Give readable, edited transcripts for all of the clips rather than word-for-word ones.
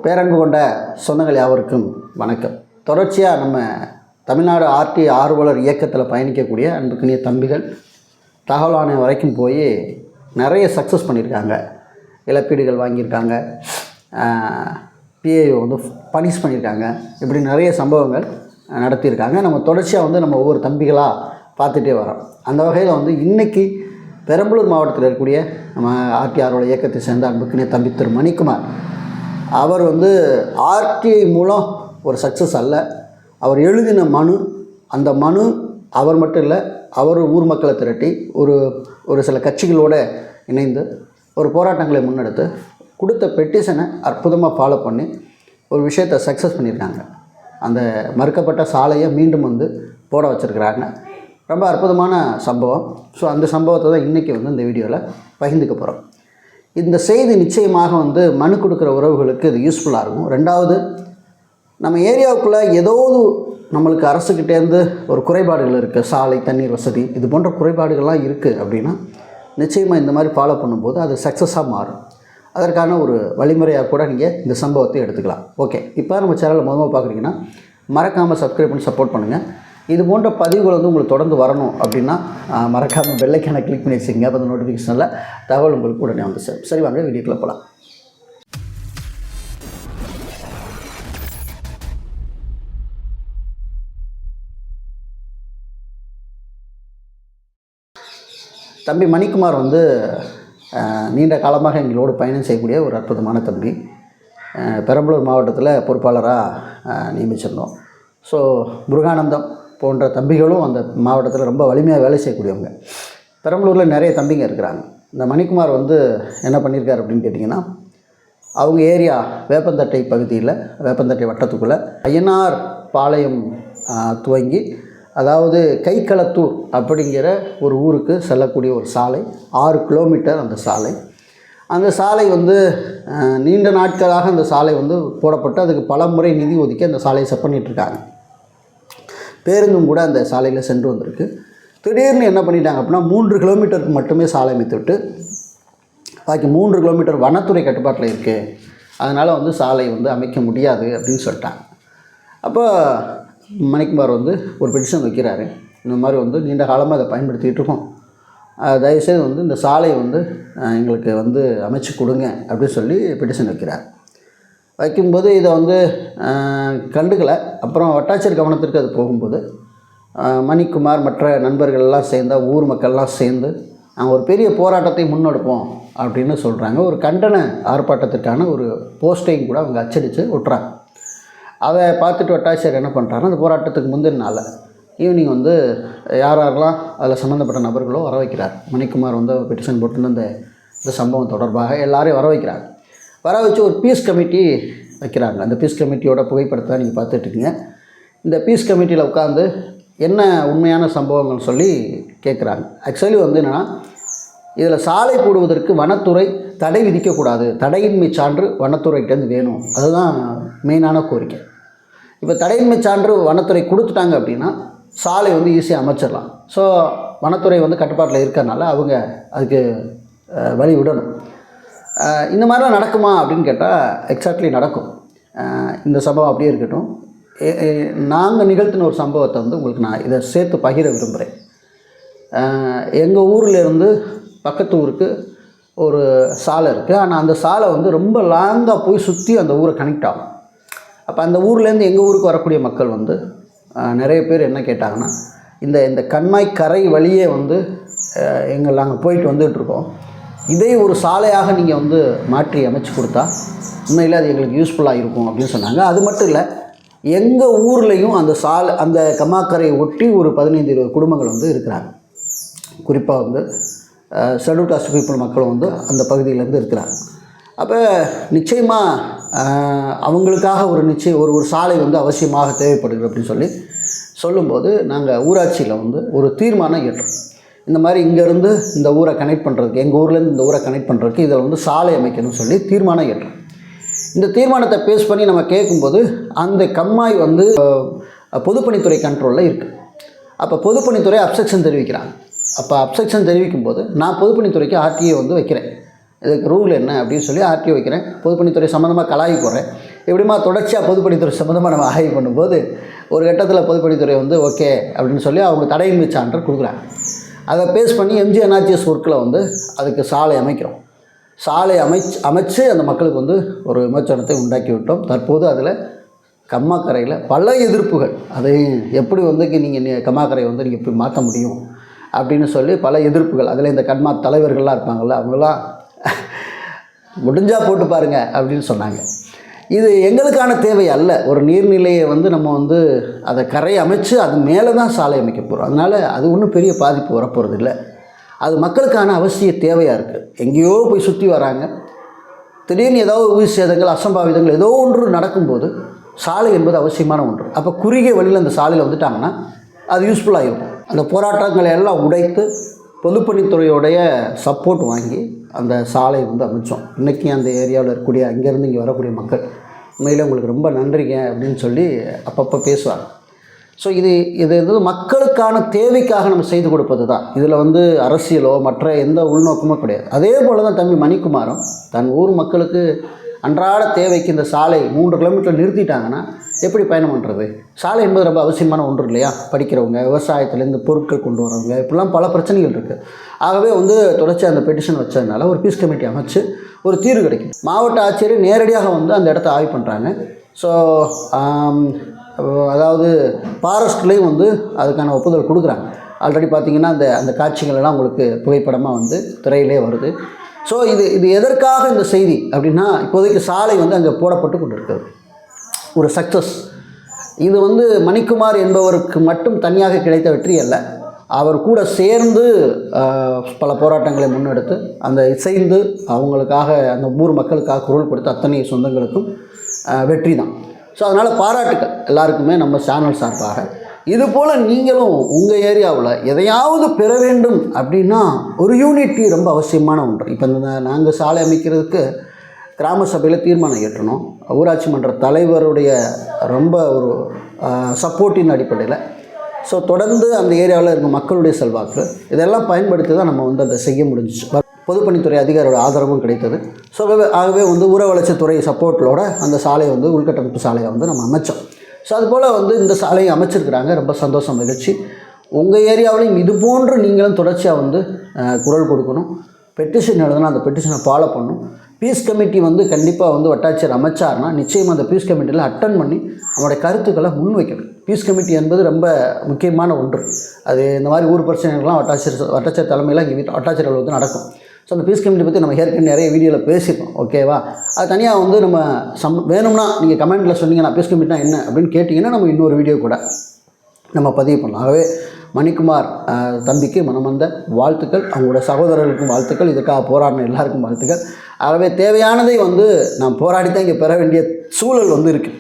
பேரன்பு கொண்ட சொந்தங்கள் யாவருக்கும் வணக்கம். தொடர்ச்சியாக நம்ம தமிழ்நாடு ஆர்டி ஆர்வலர் இயக்கத்தில் பயணிக்கக்கூடிய அன்புக்குரிய தம்பிகள் தகவல் ஆணையம் வரைக்கும் போய் நிறைய சக்ஸஸ் பண்ணியிருக்காங்க. இழப்பீடுகள் வாங்கியிருக்காங்க, பிஏஓ வந்து பனிஷ் பண்ணியிருக்காங்க. இப்படி நிறைய சம்பவங்கள் நடத்தியிருக்காங்க. நம்ம தொடர்ச்சியாக நம்ம ஒவ்வொரு தம்பிகளாக பார்த்துட்டே வரோம். அந்த வகையில் இன்றைக்கி பெரம்பலூர் மாவட்டத்தில் இருக்கக்கூடிய நம்ம ஆர்டி ஆர்வலர் இயக்கத்தை சேர்ந்த அன்புக்குரிய தம்பி திரு மணிக்குமார் அவர் ஆர்டிஐ மூலம் ஒரு சக்ஸஸ் அல்ல, அவர் எழுதின மனு, அந்த மனு அவர் மட்டும் இல்லை, அவர் ஊர் மக்களை திரட்டி ஒரு சில கட்சிகளோடு இணைந்து ஒரு போராட்டங்களை முன்னெடுத்து கொடுத்த பெட்டிஷனை அற்புதமாக ஃபாலோ பண்ணி ஒரு விஷயத்தை சக்ஸஸ் பண்ணியிருக்காங்க. அந்த மறுக்கப்பட்ட சாலையை மீண்டும் போட வச்சுருக்கிறாங்க. ரொம்ப அற்புதமான சம்பவம். ஸோ அந்த சம்பவத்தை தான் இன்றைக்கி இந்த வீடியோவில் பகிர்ந்துக்க போகிறோம். இந்த செய்தி நிச்சயமாக மனு கொடுக்குற உறவுகளுக்கு இது யூஸ்ஃபுல்லாக இருக்கும். ரெண்டாவது, நம்ம ஏரியாவுக்குள்ளே ஏதாவது நம்மளுக்கு அரசுக்கிட்டேருந்து ஒரு குறைபாடுகள் இருக்குது, சாலை, தண்ணீர் வசதி, இது போன்ற குறைபாடுகள்லாம் இருக்குது அப்படின்னா நிச்சயமாக இந்த மாதிரி ஃபாலோ பண்ணும்போது அது சக்ஸஸாக மாறும். அதற்கான ஒரு வழிமுறையாக கூட நீங்கள் இந்த சம்பவத்தை எடுத்துக்கலாம். ஓகே, இப்போ நம்ம சேனலில் முதல்ல பார்க்குறீங்கன்னா மறக்காமல் சப்ஸ்கிரைப் பண்ணி சப்போர்ட் பண்ணுங்கள். இது போன்ற பதிவுகள் உங்களுக்கு தொடர்ந்து வரணும் அப்படின்னா மறக்காமல் பெல்லைக்கான கிளிக் பண்ணி வச்சுக்கோங்க. அப்போ அந்த நோட்டிஃபிகேஷனில் தகவல் உங்களுக்கு உடனே சார். சரி, வாங்க வீடியோக்குள்ளே போகலாம். தம்பி மணிக்குமார் நீண்ட காலமாக எங்களோடு பயணம் செய்யக்கூடிய ஒரு அற்புதமான தம்பி. பெரம்பலூர் மாவட்டத்தில் பொறுப்பாளராக நியமிச்சிருந்தோம். ஸோ முருகானந்தம் போன்ற தம்பிகளும் அந்த மாவட்டத்தில் ரொம்ப வலிமையாக வேலை செய்யக்கூடியவங்க. பெரம்பலூரில் நிறைய தம்பிங்க இருக்கிறாங்க. இந்த மணிக்குமார் என்ன பண்ணியிருக்கார் அப்படின்னு கேட்டிங்கன்னா, அவங்க ஏரியா வேப்பந்தட்டை பகுதியில், வேப்பந்தட்டை வட்டத்துக்குள்ளே ஐயனார் பாளையம் துவங்கி, அதாவது கைக்களத்தூர் அப்படிங்கிற ஒரு ஊருக்கு செல்லக்கூடிய ஒரு சாலை, 6 கிலோமீட்டர் அந்த சாலை. அந்த சாலை நீண்ட நாட்களாக அந்த சாலை போடப்பட்டு அதுக்கு பல முறை நிதி ஒதுக்கி அந்த சாலையை செட் பண்ணிகிட்ருக்காங்க. பேருந்தும் கூட அந்த சாலையில் சென்று வந்திருக்கு. திடீர்னு என்ன பண்ணிட்டாங்க அப்படின்னா, 3 கிலோமீட்டருக்கு மட்டுமே சாலை அமைத்துவிட்டு பாக்கி 3 கிலோமீட்டர் வனத்துறை கட்டுப்பாட்டில் இருக்குது, அதனால் சாலை அமைக்க முடியாது அப்படின்னு சொல்லிட்டாங்க. அப்போ மணிக்குமார் ஒரு பெட்டிஷன் வைக்கிறாரு. இந்த மாதிரி நீண்ட காலமாக அதை பயன்படுத்திகிட்டு இருக்கோம், தயவுசெய்து இந்த சாலை எங்களுக்கு அமைச்சு கொடுங்க அப்படின்னு சொல்லி பெட்டிஷன் வைக்கிறார். வைக்கும்போது இதை கண்டுக்கலை. அப்புறம் வட்டாட்சியர் கவனத்திற்கு அது போகும்போது மணிக்குமார் மற்ற நண்பர்கள்லாம் சேர்ந்து, ஊர் மக்கள்லாம் சேர்ந்து நாங்கள் ஒரு பெரிய போராட்டத்தை முன்னெடுப்போம் அப்படின்னு சொல்கிறாங்க. ஒரு கண்டன ஆர்ப்பாட்டத்திற்கான ஒரு போஸ்டையும் கூட அவங்க அச்சடித்து விட்டுறாங்க. அதை பார்த்துட்டு வட்டாட்சியர் என்ன பண்ணுறாங்கன்னா, அந்த போராட்டத்துக்கு முந்தின நாள் ஈவினிங் யாரெல்லாம் அதில் சம்மந்தப்பட்ட நபர்களோ வர வைக்கிறார். மணிக்குமார் பெட்டிஷன் போட்டு இந்த சம்பவம் தொடர்பாக எல்லாரையும் வர வைக்கிறாங்க. வர வச்சு ஒரு பீஸ் கமிட்டி வைக்கிறாங்க. அந்த பீஸ் கமிட்டியோட புகைப்படத்தை நீங்கள் பார்த்துட்ருக்கீங்க. இந்த பீஸ் கமிட்டியில் உட்காந்து என்ன உண்மையான சம்பவங்கள் சொல்லி கேட்குறாங்க. ஆக்சுவலி என்னென்னா, இதில் சாலை போடுவதற்கு வனத்துறை தடை விதிக்கக்கூடாது, தடையின்மை சான்று வனத்துறைகிட்டேருந்து வேணும், அதுதான் மெயினான கோரிக்கை. இப்போ தடையின்மை சான்று வனத்துறை கொடுத்துட்டாங்க அப்படின்னா சாலை ஈஸியாக அமைச்சிடலாம். ஸோ வனத்துறை கட்டுப்பாட்டில் இருக்கிறனால அவங்க அதுக்கு வழி விடணும். இந்த மாதிரிலாம் நடக்குமா அப்படின்னு கேட்டால் எக்ஸாக்ட்லி நடக்கும். இந்த சம்பவம் அப்படியே இருக்கட்டும். நாங்கள் நிகழ்த்தின ஒரு சம்பவத்தை உங்களுக்கு நான் இதை சேர்த்து பகிர விரும்புகிறேன். எங்கள் ஊரில் பக்கத்து ஊருக்கு ஒரு சாலை இருக்குது. ஆனால் அந்த சாலை ரொம்ப லாங்காக போய் சுற்றி அந்த ஊரை கனெக்ட் ஆகும். அப்போ அந்த ஊர்லேருந்து எங்கள் ஊருக்கு வரக்கூடிய மக்கள் நிறைய பேர் என்ன கேட்டாங்கன்னா, இந்த கண்மாய் கரை வழியே நாங்கள் போயிட்டு வந்துகிட்ருக்கோம், இதை ஒரு சாலையாக நீங்கள் மாற்றி அமைச்சு கொடுத்தா உண்மையில் அது எங்களுக்கு யூஸ்ஃபுல்லாக இருக்கும் அப்படின்னு சொன்னாங்க. அது மட்டும் இல்லை, எங்கள் ஊர்லேயும் அந்த சாலை, அந்த கம்மாக்கரையை ஒட்டி ஒரு 15-20 குடும்பங்கள் இருக்கிறாங்க. குறிப்பாக ஷெட்யூல் காஸ்ட் பீப்புள் மக்களும் அந்த பகுதியிலேருந்து இருக்கிறாங்க. அப்போ நிச்சயமாக அவங்களுக்காக ஒரு சாலை அவசியமாக தேவைப்படுது அப்படின்னு சொல்லும்போது நாங்கள் ஊராட்சியில் ஒரு தீர்மானம் ஏற்றோம். இந்த மாதிரி இங்கேருந்து இந்த ஊரை கனெக்ட் பண்ணுறதுக்கு, எங்கள் ஊர்லேருந்து இந்த ஊரை கனெக்ட் பண்ணுறதுக்கு இதில் சாலை அமைக்கணும்னு சொல்லி தீர்மானம் ஏற்றோம். இந்த தீர்மானத்தை பேஸ் பண்ணி நம்ம கேட்கும்போது அந்த கம்மாய் பொதுப்பணித்துறை கண்ட்ரோலில் இருக்குது. அப்போ பொதுப்பணித்துறை அப்செக்ஷன் தெரிவிக்கிறாங்க. அப்போ அப்செக்ஷன் தெரிவிக்கும்போது நான் பொதுப்பணித்துறைக்கு ஆர்டிஐ வைக்கிறேன். இதுக்கு ரூல் என்ன அப்படின்னு சொல்லி ஆர்டிஓ வைக்கிறேன். பொதுப்பணித்துறை சம்மந்தமாக கலாய்க்கு போகிறேன். எப்படிமா தொடர்ச்சியாக பொதுப்பணித்துறை சம்மந்தமாக நம்ம ஆய்வு பண்ணும்போது ஒரு கட்டத்தில் பொதுப்பணித்துறை வந்து ஓகே அப்படின்னு சொல்லி அவங்க தடையின்மை சான்றிதழ் கொடுக்குறாங்க. அதை பேஸ் பண்ணி எம்ஜி என்ஆர்ஜிஎஸ் ஒர்க்கில் வந்து அதுக்கு சாலை அமைக்கிறோம். சாலை அமைச்சு அந்த மக்களுக்கு வந்து ஒரு விமர்சனத்தை உண்டாக்கி விட்டோம். தற்போது அதில் கம்மாக்கரையில் பல எதிர்ப்புகள், அதை எப்படி வந்து நீங்கள் கம்மாக்கரை வந்து நீங்கள் எப்படி மாற்ற முடியும் அப்படின்னு சொல்லி பல எதிர்ப்புகள். அதில் இந்த கண்மா தலைவர்கள்லாம் இருப்பாங்கள்ல, அவங்களாம் முடிஞ்சால் போட்டு பாருங்கள் அப்படின்னு சொன்னாங்க. இது எங்களுக்கான தேவை அல்ல. ஒரு நீர்நிலையை வந்து நம்ம வந்து அதை கரை அமைச்சு அது மேலே தான் சாலை அமைக்க போகிறோம். அதனால் அது ஒன்றும் பெரிய பாதிப்பு வரப்போகிறது இல்லை. அது மக்களுக்கான அவசிய தேவையாக இருக்குது. எங்கேயோ போய் சுற்றி வராங்க, திடீர்னு ஏதாவது உயிர் சேதங்கள் அசம்பாவிதங்கள் ஏதோ ஒன்று நடக்கும்போது சாலை என்பது அவசியமான ஒன்று. அப்போ குறுகிய வழியில் அந்த சாலையில் வந்துட்டாங்கன்னா அது யூஸ்ஃபுல்லாக இருக்கும். அந்த போராட்டங்களை எல்லாம் உடைத்து பொதுப்பணித்துறையோடைய சப்போர்ட் வாங்கி அந்த சாலை வந்து அமைச்சோம். இன்றைக்கி அந்த ஏரியாவில் இருக்கக்கூடிய அங்கேருந்து இங்கே வரக்கூடிய மக்கள் உண்மையில் உங்களுக்கு ரொம்ப நன்றிங்க அப்படின்னு சொல்லி அப்பப்போ பேசுவாங்க. ஸோ இது வந்து மக்களுக்கான தேவைக்காக நம்ம செய்து கொடுப்பது தான். இதில் வந்து அரசியலோ மற்ற எந்த உள்நோக்கமோ கிடையாது. அதே போல் தான் தம்பி மணிக்குமாரும் தன் ஊர் மக்களுக்கு அன்றாட தேவைக்கு இந்த சாலை 3 கிலோமீட்டர் நிறுத்திட்டாங்கன்னா எப்படி பயணம் பண்ணுறது? சாலை என்பது ரொம்ப அவசியமான ஒன்று இல்லையா? படிக்கிறவங்க, விவசாயத்துலேருந்து பொருட்கள் கொண்டு வரவங்க, இப்படிலாம் பல பிரச்சனைகள் இருக்குது. ஆகவே வந்து தொடர்ச்சி அந்த பெட்டிஷன் வச்சதுனால ஒரு பீஸ் கமிட்டி அமைச்சு ஒரு தீர்வு கிடைக்கும். மாவட்ட ஆட்சியர் நேரடியாக வந்து அந்த இடத்த ஆய்வு பண்ணுறாங்க. ஸோ அதாவது ஃபாரஸ்ட்லேயும் வந்து அதுக்கான ஒப்புதல் கொடுக்குறாங்க. ஆல்ரெடி பார்த்திங்கன்னா அந்த காட்சிகள்லாம் உங்களுக்கு புகைப்படமாக வந்து திரையிலே வருது. ஸோ இது எதற்காக இந்த செய்தி அப்படின்னா, இப்போதைக்கு சாலை வந்து அங்கே போடப்பட்டு கொண்டு இருக்கிறது. ஒரு சக்ஸஸ். இது வந்து மணிக்குமார் என்பவருக்கு மட்டும் தனியாக கிடைத்த வெற்றி அல்ல. அவர் கூட சேர்ந்து பல போராட்டங்களை முன்னெடுத்து அந்த இசைந்து அவங்களுக்காக அந்த ஊர் மக்களுக்காக குரல் கொடுத்த அத்தனை சொந்தங்களுக்கும் வெற்றி தான். ஸோ அதனால் பாராட்டுக்கள் எல்லாருக்குமே நம்ம சேனல் சார்பாக. இதுபோல் நீங்களும் உங்கள் ஏரியாவில் எதையாவது பெற வேண்டும் அப்படின்னா ஒரு யூனிட்டி ரொம்ப அவசியமான ஒன்று. இப்போ நாங்கள் சாலை அமைக்கிறதுக்கு கிராம சபையில் தீர்மானம் ஏற்றணும். ஊராட்சி மன்ற தலைவருடைய ரொம்ப ஒரு சப்போர்ட்டின் அடிப்படையில். ஸோ தொடர்ந்து அந்த ஏரியாவில் இருக்க மக்களுடைய செல்வாக்கு இதெல்லாம் பயன்படுத்தி தான் நம்ம வந்து அதை செய்ய முடிஞ்சிச்சு. பொதுப்பணித்துறை அதிகாரியோட ஆதரவும் கிடைத்தது. ஸோ ஆகவே வந்து ஊர வளர்ச்சித்துறை சப்போர்ட்டோட அந்த சாலையை வந்து உள்கட்டமைப்பு சாலையை வந்து நம்ம அமைச்சோம். ஸோ அதுபோல் வந்து இந்த சாலையை அமைச்சிருக்கிறாங்க. ரொம்ப சந்தோஷம், மகிழ்ச்சி. உங்கள் ஏரியாவிலையும் இது போன்று நீங்களும் தொடர்ச்சியாக வந்து குரல் கொடுக்கணும். பெட்டிஷன் எழுதுனா அந்த பெட்டிஷனை ஃபாலோ பண்ணணும். பீஸ் கமிட்டி வந்து கண்டிப்பாக வந்து வட்டாட்சியர் அமைச்சார்னா நிச்சயமாக அந்த பீஸ் கமிட்டியில் அட்டன் பண்ணி அவனுடைய கருத்துக்களை முன்வைக்கணும். பீஸ் கமிட்டி என்பது ரொம்ப முக்கியமான ஒன்று. அது இந்த மாதிரி ஊர் பிரச்சனைகள்லாம் வட்டாட்சியர் தலைமையில் இங்கே வட்டாட்சியர் அலுவலகத்தில் நடக்கும். ஸோ அந்த பீஸ் கமிட்டி பற்றி நம்ம ஏற்கனவே நிறைய வீடியோவில் பேசிப்போம். ஓகேவா? அது தனியாக வந்து நம்ம வேணும்னா நீங்கள் கமெண்ட்டில் சொன்னீங்கன்னா பீஸ் கமிட்டினா என்ன அப்படின்னு கேட்டிங்கன்னா நம்ம இன்னொரு வீடியோ கூட நம்ம பதிவு பண்ணலாம். ஆகவே மணிக்குமார் தம்பிக்கு மனமந்த வாழ்த்துக்கள், அவங்களோட சகோதரர்களுக்கும் வாழ்த்துக்கள், இதற்காக போராடின எல்லாருக்கும் வாழ்த்துக்கள். ஆகவே தேவையானதை வந்து நாம் போராடித்தான் இங்கே பெற வேண்டிய சூழல் வந்து இருக்குது.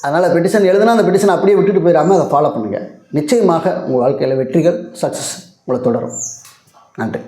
அதனால் பெட்டிஷன் எழுதுனா அந்த பெட்டிஷனை அப்படியே விட்டுட்டு போயிடாமல் அதை ஃபாலோ பண்ணுங்கள். நிச்சயமாக உங்கள் வாழ்க்கையில் வெற்றிகள், சக்ஸஸ் உங்களை தொடரும். நன்றி.